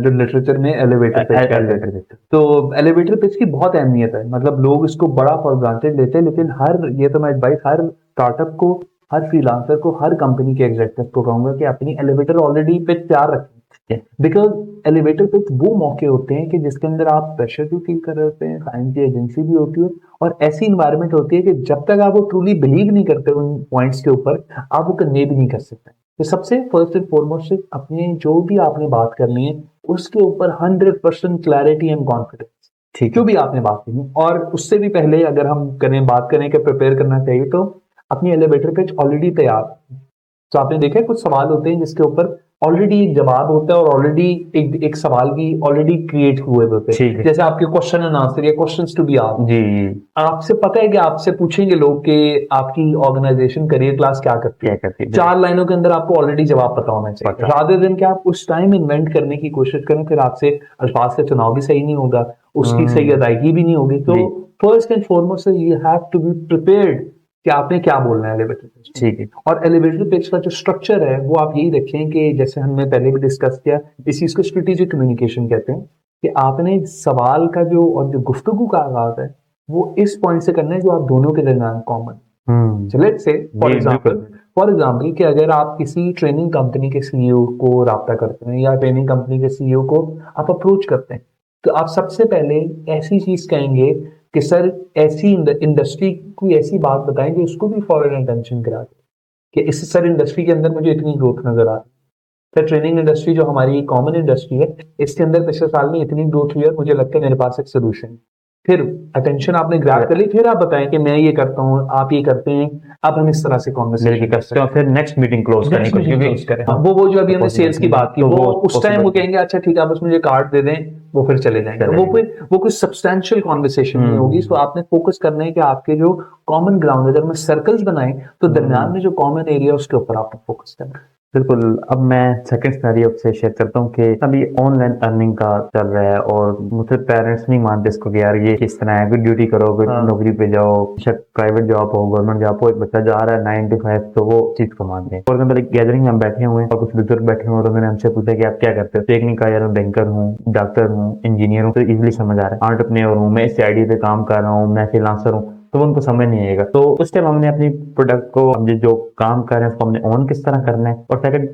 जो लिटरेचर में एलिवेटर पिच कहते हैं। तो एलिवेटर पिच की बहुत अहमियत है, मतलब लोग इसको बड़ा फॉर ग्रांटेड लेते हैं, लेकिन ये तो मैं एडवाइस हर स्टार्टअप को, हर फ्रीलांसर को, हर कंपनी के एग्जीक्यूटिव को कहूंगा कि अपनी एलिवेटर ऑलरेडी पिच तैयार रखें। बिकॉज एलिवेटर पिच वो मौके होते हैं कि जिसके अंदर आप प्रेशर भी फील कर रहे होते हैं, क्लाइंट की एजेंसी भी होती है, और ऐसी इन्वायरमेंट होती है कि जब तक आप वो ट्रूली बिलीव नहीं करते उन पॉइंट्स के ऊपर, आप वो कन्वे भी नहीं कर सकते। तो सबसे फर्स्ट एंड फॉरमोस्ट अपने जो भी आपने बात करनी है उसके ऊपर 100% क्लैरिटी एंड कॉन्फिडेंस, ठीक, जो भी आपने बात करनी। और उससे भी पहले अगर हम बात करें कि प्रिपेयर करना चाहिए, तो अपनी एलिवेटर पिच ऑलरेडी तैयार। तो आपने देखा कुछ सवाल होते हैं जिसके ऊपर ऑलरेडी एक जवाब होता है और ऑलरेडी एक सवाल भी ऑलरेडी क्रिएट हुए होते ठीक हैं, है। जैसे आपके क्वेश्चन एंड आंसर या क्वेश्चंस टू बी आस्क्ड। जी आपसे पता है कि आपसे पूछेंगे लोग कि आपकी ऑर्गेनाइजेशन करियर क्लास क्या करती क्या है, करती है? 4 लाइनों के अंदर आपको ऑलरेडी जवाब पता होना चाहिए, पता। रादर देन कि आप उस टाइम इन्वेंट करने की कोशिश करें, फिर आपसे अल्फाज का चुनाव भी सही नहीं होगा, उसकी सही अदायगी भी नहीं होगी। तो जी। First and foremost you have to be prepared कि आपने क्या बोलना है एलिवेटर पिच में। ठीक है। और एलिवेटर पिच का जो स्ट्रक्चर है वो आप यही रखें कि जैसे हमने पहले भी डिस्कस किया, इस चीज को स्ट्रेटेजिक कम्युनिकेशन कहते हैं, कि आपने सवाल का जो और जो गुफ्तगू का आगाज है वो इस पॉइंट से करना है जो आप दोनों के दरमियान कॉमन। हम्म। लेट्स से जी, बिल्कुल। फॉर एग्जाम्पल कि अगर आप किसी ट्रेनिंग कंपनी के सीईओ को राब्ता करते हैं या ट्रेनिंग कंपनी के सीईओ को आप अप्रोच करते हैं, तो आप सबसे पहले ऐसी चीज कहेंगे कि सर ऐसी इंडस्ट्री कोई ऐसी बात बताएं जो उसको भी फॉरेन अटेंशन करा दे, कि इस सर इंडस्ट्री के अंदर मुझे इतनी ग्रोथ नजर आ रही है, सर ट्रेनिंग इंडस्ट्री जो हमारी कॉमन इंडस्ट्री है इसके अंदर पिछले साल में इतनी ग्रोथ हुई है, मुझे लगता है मेरे पास एक सोल्यूशन है। फिर अटेंशन आपने ग्रैब कर ली, फिर आप बताएं कि मैं ये करता हूँ, आप ये करते हैं, अब हम इस तरह से मिलके कॉन्वर्सेशन कर सकते हो, फिर नेक्स्ट मीटिंग क्लोज करनी नेक्स्ट मीटिंग क्लोज करें। वो जो अभी हमने सेल्स की बात की, तो वो वो उस टाइम वो possible कहेंगे अच्छा ठीक है आप बस मुझे कार्ड दे दें, वो फिर चले जाएंगे, चले वो जाएंगे। फिर वो कोई सब्सटेंशियल कॉन्वर्सेशन नहीं होगी। सो आपने फोकस करना है कि आपके जो कॉमन ग्राउंड है, जब मैं सर्कल्स बनाए तो दरमियान में जो कॉमन एरिया उसके ऊपर आपने फोकस करना है। बिल्कुल। अब मैं सेकंड सिनेरियो आपसे शेयर करता हूँ कि अभी ऑनलाइन अर्निंग का चल रहा है और मुझसे पेरेंट्स नहीं मानते इसको कि यार ये किस तरह है, कोई ड्यूटी करो, कोई हाँ। नौकरी पे जाओ, शायद प्राइवेट जॉब हो, गवर्नमेंट जॉब हो, एक बच्चा जा रहा है 9 to 5 तो वो चीज को मानते हैं। फॉर एग्जाम्पल एक गैदरिंग में हम बैठे हुए हैं और कुछ बुजुर्ग बैठे हुए हैं और उन्होंने हमसे पूछा कि आप क्या करते हो, तो एक ने कहा यार मैं बैंकर हूँ, डॉक्टर हूँ, इंजीनियर हूँ, तो इजिली समझ आ रहा है, एंटरप्रेन्योर हूँ, मैं इस आईडी पे काम कर रहा हूँ, मैं फ्रीलांसर हूँ, तो वो उनको समझ नहीं आएगा। तो उस टाइम हमने अपनी प्रोडक्ट को, हम जो काम कर रहे हैं उसको हमने ऑन किस तरह करना है और सेकंड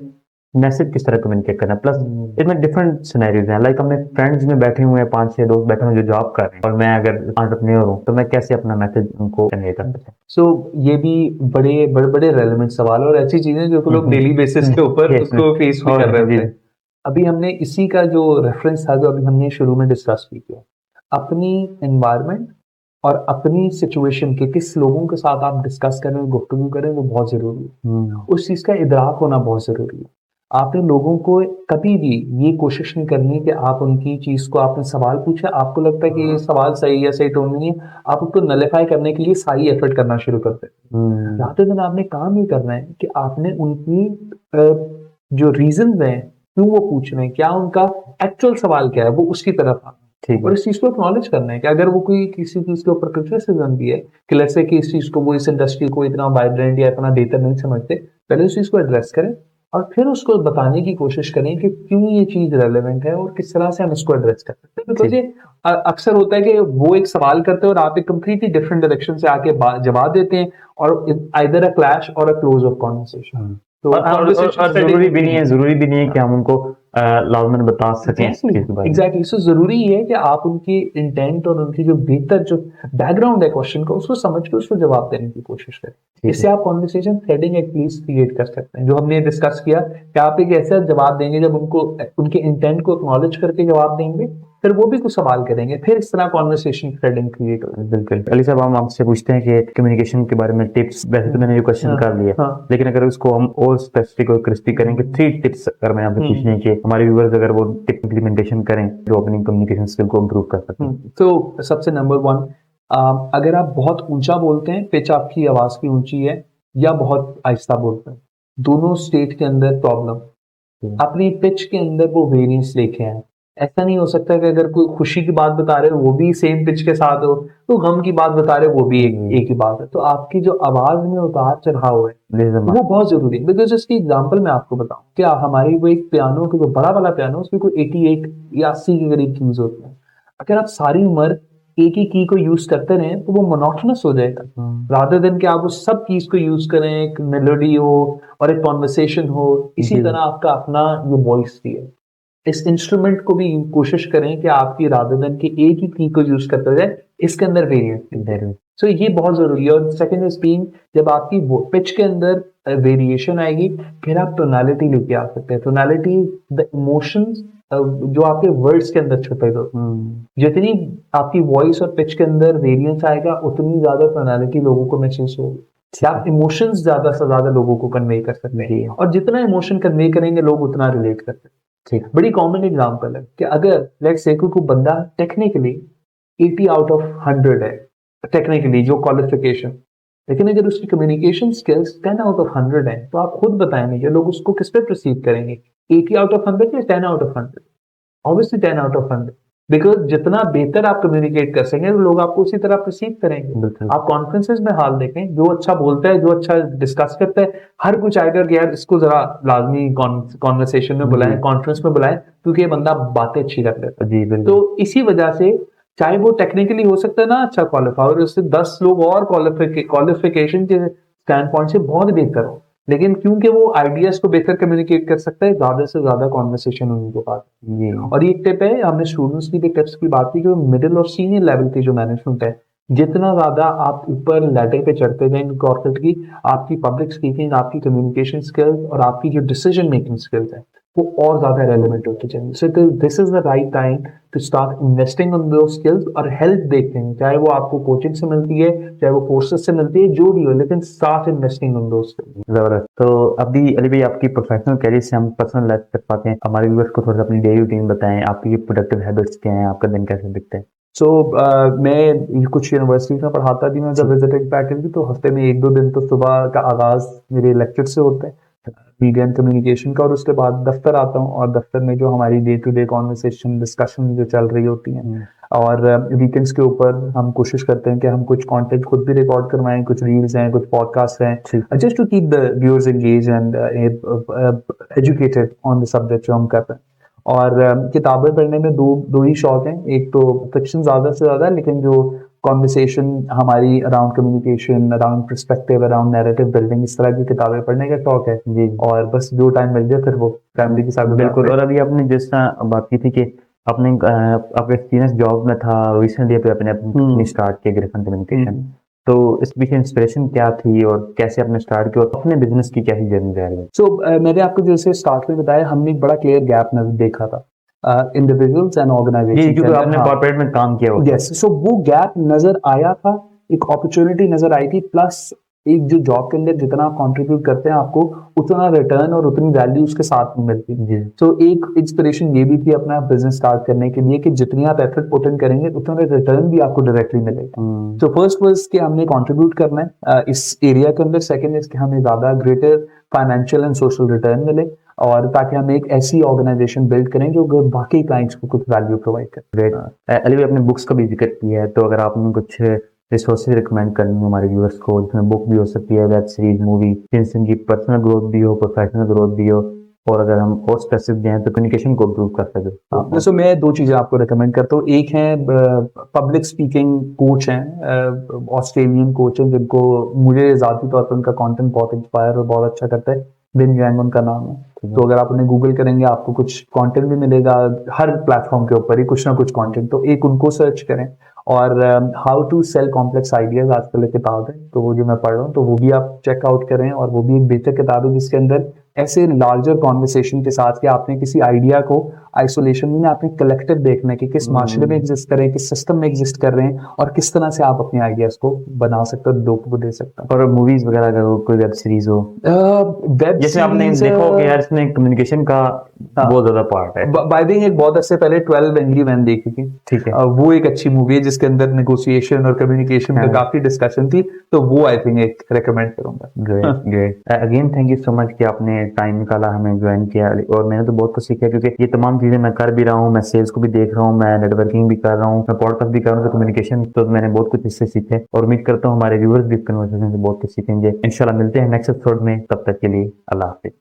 मैसेज किस तरह कम्युनिकेट करना है। प्लस इसमें डिफरेंट सिनेरियोज हैं, लाइक हमने फ्रेंड्स में बैठे हुए हैं, 5-6 दोस्त बैठे हुए हैं जो जॉब कर रहे हैं और मैं अगर एंटरप्रेन्योर हूँ तो मैं कैसे अपना मैसेज उनको कन्वे कर सकता हूँ। सो ये भी बड़े बड़े बड़े रेलेवेंट सवाल और ऐसी चीजें जो लोग डेली बेसिस के ऊपर उसको फेस भी कर रहे होते हैं। अभी हमने इसी का जो रेफरेंस था जो अभी हमने शुरू में डिस्कस भी किया, अपनी एनवायरनमेंट और अपनी सिचुएशन के किस लोगों के साथ आप डिस्कस करें, गुफ्तगू करें, वो बहुत जरूरी है। उस चीज का इदराक होना बहुत जरूरी है। आपने लोगों को कभी भी ये कोशिश नहीं करनी कि आप उनकी चीज को, आपने सवाल पूछा, आपको लगता है कि ये सवाल सही है, सही टोन में नहीं है, आप उसको नलिफाई करने के लिए सारी एफर्ट करना शुरू करते हैं। रात दिन आपने काम ये करना है कि आपने उनकी जो रीजन है क्यों वो पूछ रहे हैं, क्या उनका एक्चुअल सवाल क्या है, वो उसकी तरफ आना है। और इस चीज को एक्नॉलेज करना है कि अगर वो कोई किसी चीज के ऊपर क्रिटिसिज्म भी है कि लेट्स से कि इस चीज को, वो इस इंडस्ट्री को इतना वाइब्रेंट या इतना बेहतर नहीं समझते, पहले उस चीज को एड्रेस करें और फिर उसको बताने की कोशिश करें कि क्यों ये चीज रेलेवेंट है और किस तरह से हम इसको एड्रेस कर सकते हैं। बिकॉज ये अक्सर होता है कि वो एक सवाल करते हैं और आप एक कंप्लीटली डिफरेंट डायरेक्शन से आके जवाब देते हैं, और आइदर अ क्लैश और अ क्लोज ऑफ कॉन्वर्सेशन। तो और जरूरी भी नहीं है, जरूरी भी नहीं है कि हम उनको लाजमन बता सकें इस चीज के बारे में। एग्जैक्टली। सो जरूरी है कि आप उनकी इंटेंट और उनकी जो बेहतर जो बैकग्राउंड है क्वेश्चन का, उसको समझ के उसको जवाब देने की कोशिश करें। इससे आप कॉन्वर्सेशन थ्रेडिंग एटलीस्ट क्रिएट कर सकते हैं, जो हमने डिस्कस किया कि आप एक ऐसा जवाब देंगे जब उनको उनके इंटेंट को एक्नॉलेज करके जवाब देंगे, फिर वो भी कुछ सवाल करेंगे, फिर इस तरह कॉन्वर्सेशन थ्रेडिंग क्रिएट होगी। बिल्कुल। अली साहब, हम आपसे पूछते हैं कि कम्युनिकेशन के बारे में टिप्स, वैसे तो मैंने ये क्वेश्चन कर लिया, लेकिन अगर उसको हम और स्पेसिफिक और क्रिस्पी करेंगे, 3 टिप्स अगर मैं आपसे पूछने हैं कि हमारे व्यूअर्स अगर वो टिप इम्प्लीमेंटेशन करें जो अपनी कम्युनिकेशन स्किल को इम्प्रूव कर सकते हैं। तो सबसे नंबर 1, अगर आप बहुत ऊंचा बोलते हैं, पिच आपकी आवाज की ऊंची है, या बहुत आहिस्ता बोलते हैं, दोनों स्टेट के अंदर प्रॉब्लम। अपनी पिच के अंदर वो वेरिएंस लेके आए। ऐसा नहीं हो सकता कि अगर कोई खुशी की बात बता रहे हो वो भी सेम पिच के साथ हो, तो गम की बात बता रहे हो वो भी एक ही बात है। तो आपकी जो आवाज में उतार चढ़ाव है वो बहुत जरूरी है। बिकॉज इसकी एग्जाम्पल मैं आपको बताऊं, क्या हमारी वो एक पियानो की जो बड़ा वाला पियानो, उसमें कोई 88 या 80 के करीब कीज होती है। अगर आप सारी उम्र एक ही की को यूज करते रहे तो वो मोनोटोनस हो जाएगा। रादर देन कि आप उस सब कीज को यूज करें, एक मेलोडी हो और एक कॉन्वर्सेशन हो, इसी तरह आपका अपना जो वॉइस भी है, इस इंस्ट्रूमेंट को भी कोशिश करें कि आपकी रादर देन कि एक ही की को यूज करते जाए, इसके अंदर वेरिएंट। सो ये बहुत जरूरी है। और सेकंड इज बीइंग, जब आपकी पिच के अंदर वेरिएशन आएगी, फिर आप टोनालिटी लेके आ सकते हैं। टोनालिटी द इमोशंस जो आपके वर्ड्स के अंदर छुपे हो, जितनी आपकी वॉइस और पिच के अंदर वेरिएंस आएगा उतनी ज्यादा टोनालिटी लोगों को महसूस होगी। कि आप इमोशंस ज्यादा से ज्यादा लोगों को कन्वे कर सकते हैं, जी। और जितना इमोशन कन्वे करेंगे लोग उतना रिलेट करते हैं। ठीक। बड़ी कॉमन एग्जांपल है कि अगर लेट्स से कोई बंदा टेक्निकली 80 आउट ऑफ 100 है, टेक्निकली जो क्वालिफिकेशन, लेकिन अगर उसकी कम्युनिकेशन स्किल्स 10 आउट ऑफ 100 है, तो आप खुद बताएंगे कि लोग उसको किस पे परसीव करेंगे, 80 आउट ऑफ 100 या 10 out of 100? Obviously 10 out of 100, because जितना बेहतर आप कम्युनिकेट कर सकेंगे लोग आपको उसी तरह परसीव करेंगे। बिल्कुल। आप कॉन्फ्रेंसेस में हाल देखें, जो अच्छा बोलता है, जो अच्छा डिस्कस करता है, हर कुछ आएगा कि यार इसको जरा लाजमी कॉन्वर्सेशन में बुलाएं, कॉन्फ्रेंस में बुलाएं, क्योंकि ये बंदा बातें अच्छी कर लेता है। जी बिल्कुल। तो इसी वजह से चाहे वो टेक्निकली हो सकता है ना अच्छा क्वालिफाई, और उससे 10 लोग और क्वालिफिकेशन के स्टैंड पॉइंट से बहुत बेहतर हो, लेकिन क्योंकि वो आइडियाज को बेहतर कम्युनिकेट कर सकता है, ज्यादा से ज्यादा कॉन्वर्सेशन उनके पास। जी। और ये टिप है, हमने स्टूडेंट्स की भी टिप्स की बात की कि मिडिल और सीनियर लेवल की जो मैनेजमेंट है, जितना ज्यादा आप ऊपर लैडर पे चढ़ते जाएं कॉर्पोरेट की, आपकी पब्लिक स्पीकिंग, आपकी कम्युनिकेशन स्किल्स और आपकी जो डिसीजन मेकिंग स्किल्स है वो और ज्यादा रेलेवेंट होती जाएंगी। So this is the right time to start investing on those skills, और हेल्प देखते हैं, चाहे वो आपको कोचिंग से मिलती है, चाहे वो कोर्सेज से मिलती है, जो भी हो, लेकिन start investing on those skills. जबरदस्त। तो अभी अली भाई, आपकी प्रोफेशनल कैरियर से हम पर्सनल लाइफ तक पाते हैं, हमारे व्यूअर्स को थोड़ा सा अपनी डेली रूटीन बताएं, आपकी प्रोडक्टिव हैबिट्स क्या हैं, आपका दिन कैसे दिखता है? सो मैं कुछ यूनिवर्सिटी में पढ़ाता भी हूँ जब विजिटिंग फैकल्टी, तो हफ्ते में 1-2 दिन तो सुबह का आगाज मेरे लेक्चर से होता है, मीडिया एंड कम्युनिकेशन का, और उसके बाद दफ्तर आता हूँ, और दफ्तर में जो हमारी day to day conversation discussion जो चल रही होती हैं, और वीकेंड्स के ऊपर हम कोशिश करते हैं कि हम कुछ कंटेंट खुद भी रिकॉर्ड करवाएं, कुछ रील्स हैं, कुछ पॉडकास्ट हैं, just to keep the viewers engage and educated on the subject जो हम कर रहे हैं। और किताबें पढ़ने में दो ही शौक हैं, एक तो फिक्शन ज्यादा से ज्यादा, लेकिन जो कॉन्वर्सेशन हमारी around communication, around perspective, around narrative building, इस तरह की किताबें पढ़ने का शौक है जी। और बस जो टाइम मिल जाए फिर वो फैमिली के साथ। बिल्कुल। और अभी आपने जिस तरह बात की थी कि आपने आपका एक्सपीरियंस जॉब में था, रिसेंटली आपने अपनी स्टार्ट किया ग्रिफन कम्युनिकेशन, तो इस पीछे इंस्पिरेशन क्या थी और कैसे आपने स्टार्ट किया, और अपने बिजनेस की क्या ही जर्नी रह रही है? सो मैंने आपको जैसे स्टार्ट में बताया, हमने एक बड़ा क्लियर गैप देखा था इंडिविजुअल्स एंड ऑर्गेनाइजेशन, क्योंकि आपने कॉर्पोरेट में काम किया होगा। यस, सो वो गैप नजर आया था, एक अपॉर्चुनिटी नजर आई थी, प्लस एक जो जॉब के अंदर जितना आप कंट्रीब्यूट करते हैं आपको उतना रिटर्न और उतनी वैल्यू उसके साथ में मिलती है। तो एक इंस्पिरेशन ये भी थी अपना बिजनेस स्टार्ट करने के लिए कि जितनी आप एफर्ट पुट इन करेंगे उतना रिटर्न भी आपको डायरेक्टली मिलेगा। तो फर्स्ट वाज कि हमने कंट्रीब्यूट करना है इस एरिया के अंदर, सेकंड इज कि हमें ज्यादा greater financial and social return मिले, और ताकि हम एक ऐसी ऑर्गेनाइजेशन बिल्ड करें जो बाकी क्लाइंट्स को कुछ वैल्यू प्रोवाइड करे। अली भाई, आपने बुक्स का भी जिक्र किया है, तो अगर आपने कुछ रिसोर्सेज रिकमेंड करनी हो हमारे व्यूअर्स को, जिसमें बुक भी हो सकती है, वेब सीरीज, मूवी, जिनकी पर्सनल ग्रोथ भी हो, प्रोफेशनल ग्रोथ भी हो, और अगर हम और स्पेसिफिक जाएं तो कम्युनिकेशन को इम्प्रूव कर सके। सो मैं 2 चीजें आपको रिकमेंड करता हूँ। एक है पब्लिक स्पीकिंग कोच हैं, ऑस्ट्रेलियन कोच हैं, जिनको मुझे जाती तौर पर उनका कंटेंट बहुत इंस्पायर और बहुत अच्छा करता है। बिन जैंग उनका नाम है। तो अगर आप उन्हें गूगल करेंगे आपको कुछ कंटेंट भी मिलेगा, हर प्लेटफॉर्म के ऊपर ही कुछ ना कुछ कंटेंट, तो एक उनको सर्च करें। और how to sell complex ideas आजकल एक किताब है, तो वो जो मैं पढ़ रहा हूँ, तो वो भी आप चेकआउट करें, और वो भी एक बेहतर किताब है जिसके अंदर ऐसे लार्जर कॉन्वर्सेशन के साथ कि आपने किसी आइडिया को आइसोलेशन में, आपने कलेक्टिव देखना है कि किस माशरे में एग्जिस्ट कर रहे हैं, किस सिस्टम में एग्जिस्ट कर रहे हैं, और किस तरह से आप अपने आइडियाज को बना सकते हो, लोगों को दे सकते हो। और मूवीज वगैरह अगर कोई वेब सीरीज हो, वेब जैसे आपने देखा हो कि यार इसमें कम्युनिकेशन का बहुत ज्यादा पार्ट है। बाय द वे एक बहुत अर्से पहले 12 एंग्री मैन देखी थी, ठीक है, वो एक अच्छी मूवी है जिसके अंदर नेगोशिएशन और कम्युनिकेशन का काफी डिस्कशन थी, तो वो आई थिंक एक रेकमेंड करूंगा। Great great. Again thank you so much कि आपने टाइम निकाला, हमें ज्वाइन किया, और मैंने तो बहुत कुछ सीखा, क्योंकि ये तमाम चीजें मैं कर भी रहा हूँ, मैं सेल्स को भी देख रहा हूँ, मैं नेटवर्किंग भी कर रहा हूँ, मैं पॉडकास्ट भी कर रहा हूँ, तो कम्युनिकेशन तो मैंने बहुत कुछ इससे सीखे, और उम्मीद करता हूँ हमारे व्यूअर्स भी कन्वर्सेशन से बहुत कुछ सीखेंगे। इंशाल्लाह मिलते हैं नेक्स्ट एपिसोड में, तब तक के लिए अल्लाह हाफिज।